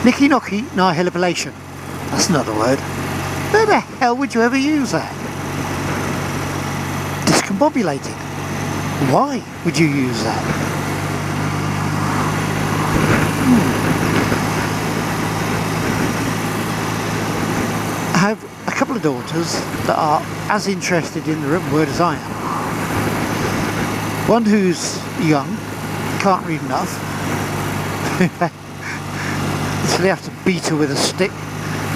Nicky knocky nihilation. That's another word. Where the hell would you ever use that? Discombobulated. Why would you use that? I have a couple of daughters that are as interested in the written word as I am. One who's young, can't read enough. So they have to beat her with a stick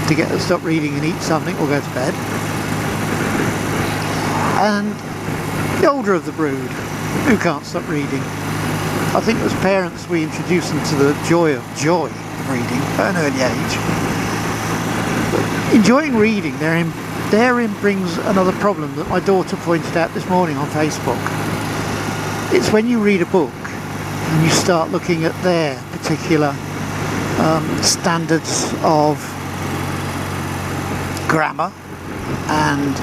to get her to stop reading and eat something or go to bed. And the older of the brood, who can't stop reading. I think as parents we introduce them to the joy of reading at an early age. But enjoying reading therein brings another problem that my daughter pointed out this morning on Facebook. It's when you read a book and you start looking at their particular standards of grammar and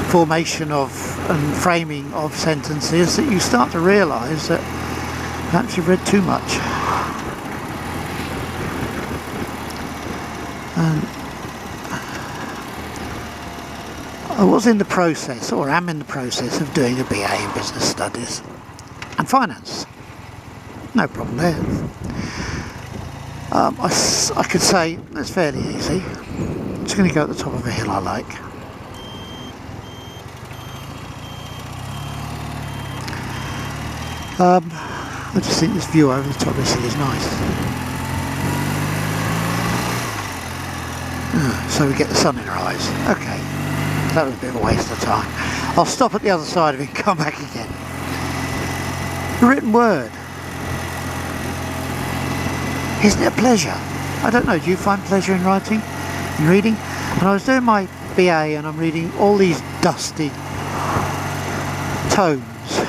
formation of and framing of sentences that you start to realise that perhaps you've read too much. And I was in the process, or am in the process, of doing a BA in Business Studies and Finance. No problem there. I could say it's fairly easy. I'm just going to go at the top of a hill I like. I just think this view over the top of this hill is nice. So we get the sun in our eyes. Okay, that was a bit of a waste of time. I'll stop at the other side of it and come back again. The written word. Isn't it a pleasure? I don't know, do you find pleasure in writing, in reading? And I was doing my BA and I'm reading all these dusty tomes.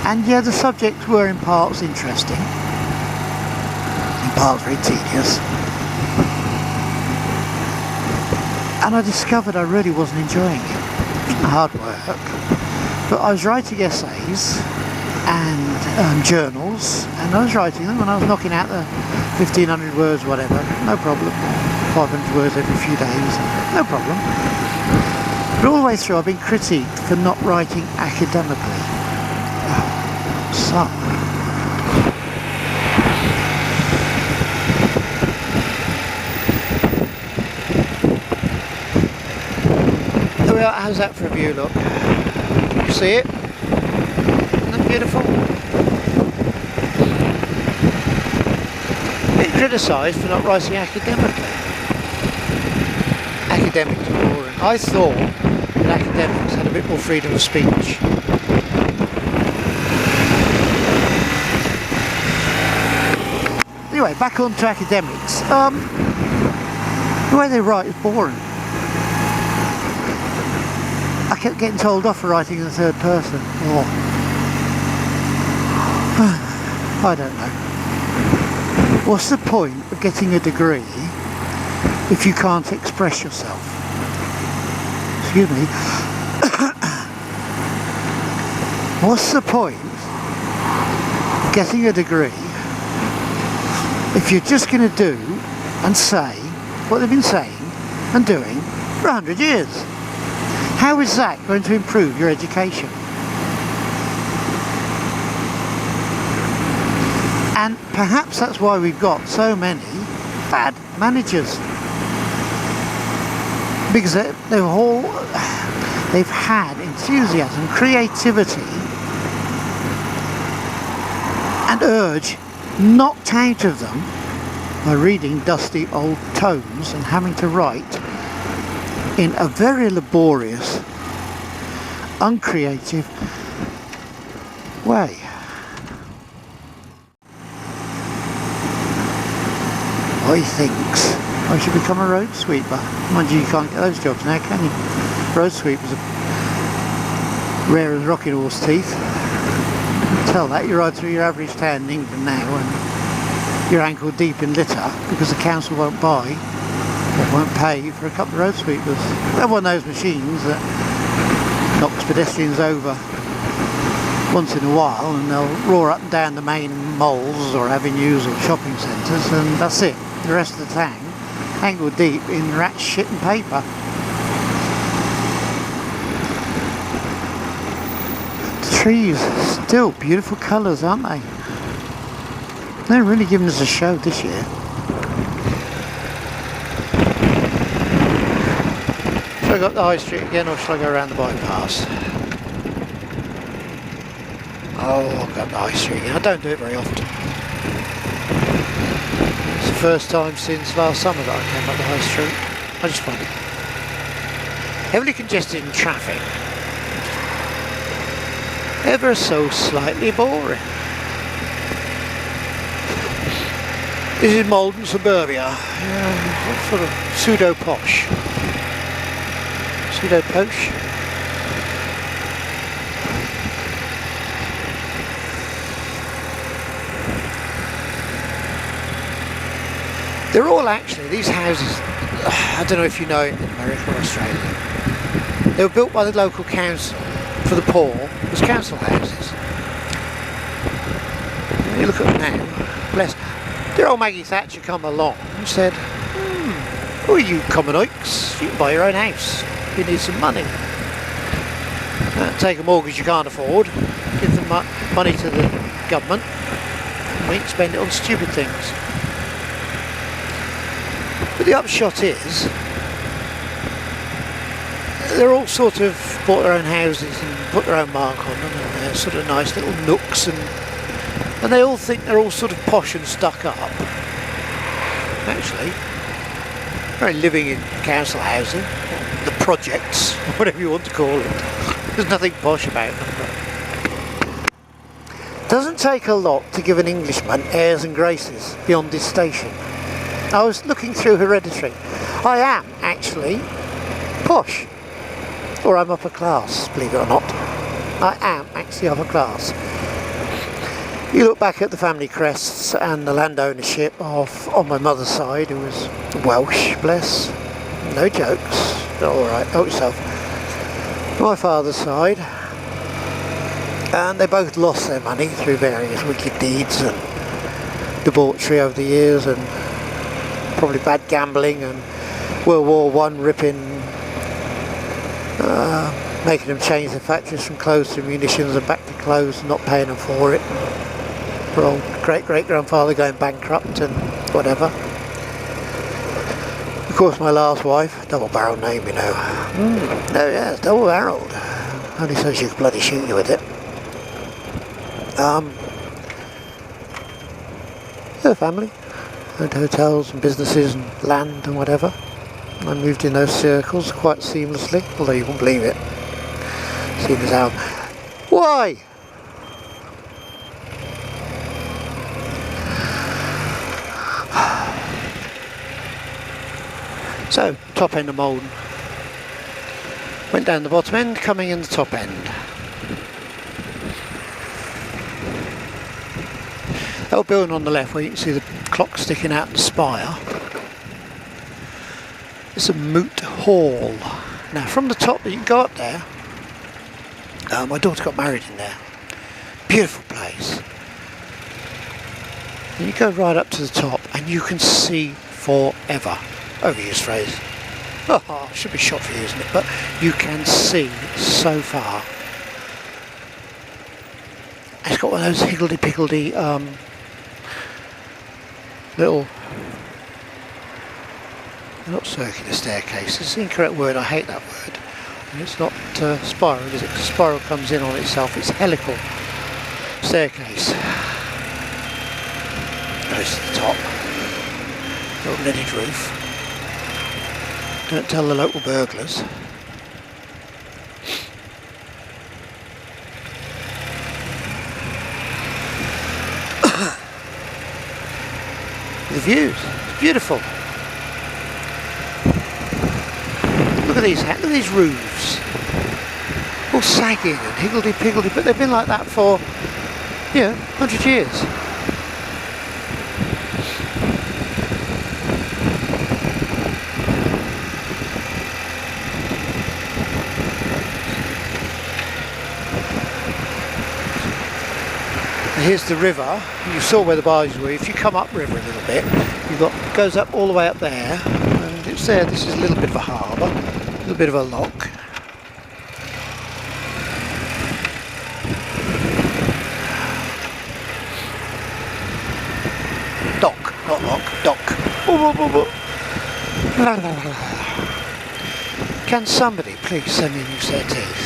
And yeah, the subjects were in parts interesting, in parts very tedious. And I discovered I really wasn't enjoying it. It wasn't hard work, but I was writing essays and journals, and I was writing them and I was knocking out the 1500 words, whatever, no problem. 500 words every few days, no problem. But all the way through I've been critiqued for not writing academically. So, there we are. How's that for a view, look? You see it? Isn't that beautiful? Been criticised for not writing academically. Academics are boring. I thought that academics had a bit more freedom of speech. Anyway, back on to academics. The way they write is boring. I kept getting told off for writing in the third person. Oh. I don't know. What's the point of getting a degree if you can't express yourself? Excuse me. What's the point of getting a degree if you're just going to do and say what they've been saying and doing for 100 years? How is that going to improve your education? And perhaps that's why we've got so many bad managers. Because they've had enthusiasm, creativity and urge knocked out of them by reading dusty old tomes and having to write in a very laborious, uncreative way. I thinks I should become a road sweeper. Mind you, you can't get those jobs now, can you? Road sweepers are rare as rocking horse teeth. Tell that, you ride through your average town in England now and you're ankle deep in litter because the council won't buy or won't pay for a couple of road sweepers. They're one of those machines that knocks pedestrians over once in a while, and they'll roar up and down the main malls or avenues or shopping centres, and that's it. The rest of the town, ankle deep in rat shit and paper. The trees, still beautiful colours, aren't they? They're really giving us a show this year. Shall I go up the high street again, or shall I go around the bypass? Oh, I'll go up the high street again. I don't do it very often. It's the first time since last summer that I came up the high street. I just find it heavily congested in traffic. Ever so slightly boring. This is Maldon suburbia. Yeah, sort of pseudo-posh. Pseudo-posh. They're all actually, these houses, I don't know if you know it in America or Australia, they were built by the local council for the poor as council houses. When you look at them now, bless. Dear old Maggie Thatcher come along and said, oh, you common oaks, you can buy your own house, you need some money. Take a mortgage you can't afford, give them money to the government, and we can spend it on stupid things. But the upshot is, they're all sort of bought their own houses and put their own mark on them, and they're sort of nice little nooks, and they all think they're all sort of posh and stuck up. Actually, they're living in council housing, the projects, whatever you want to call it. There's nothing posh about them. Doesn't take a lot to give an Englishman airs and graces beyond his station. I was looking through Hereditary. I am actually posh, or I'm upper class, believe it or not. I am actually upper class. You look back at the family crests and the land ownership of, on my mother's side, who was Welsh, bless, no jokes, alright, help yourself. My father's side, and they both lost their money through various wicked deeds and debauchery over the years, and probably bad gambling and World War I ripping, making them change their factories from clothes to munitions and back to clothes and not paying them for it. Poor old great-great-grandfather going bankrupt and whatever. Of course, my last wife, double-barreled name, you know. No, yeah, it's double-barreled. Only so she could bloody shoot you with it. Her family had hotels and businesses and land and whatever. I moved in those circles quite seamlessly, although you won't believe it. Seeing as how. Why? So, top end of Maldon. Went down the bottom end, coming in the top end. That old building on the left where you can see the clock sticking out the spire. It's a moot hall. Now from the top, you can go up there. My daughter got married in there. Beautiful place. And you go right up to the top and you can see forever. Overused phrase. Oh, should be shot for using it, but you can see so far. It's got one of those higgledy-piggledy little, not circular staircases. It's the incorrect word, I hate that word. And it's not spiral, is it? Because spiral comes in on itself, it's helical staircase. Goes to the top. Little leaded roof. Don't tell the local burglars. The views, it's beautiful. Look at these roofs, all sagging and higgledy-piggledy, but they've been like that for, 100 years. here's the river. You saw where the barges were. If you come upriver a little bit, goes up all the way up there, and it's there. This is a little bit of a harbour, a little bit of a lock. Dock, not lock, dock. La, la, la, la. Can somebody please send me a new set of teeth?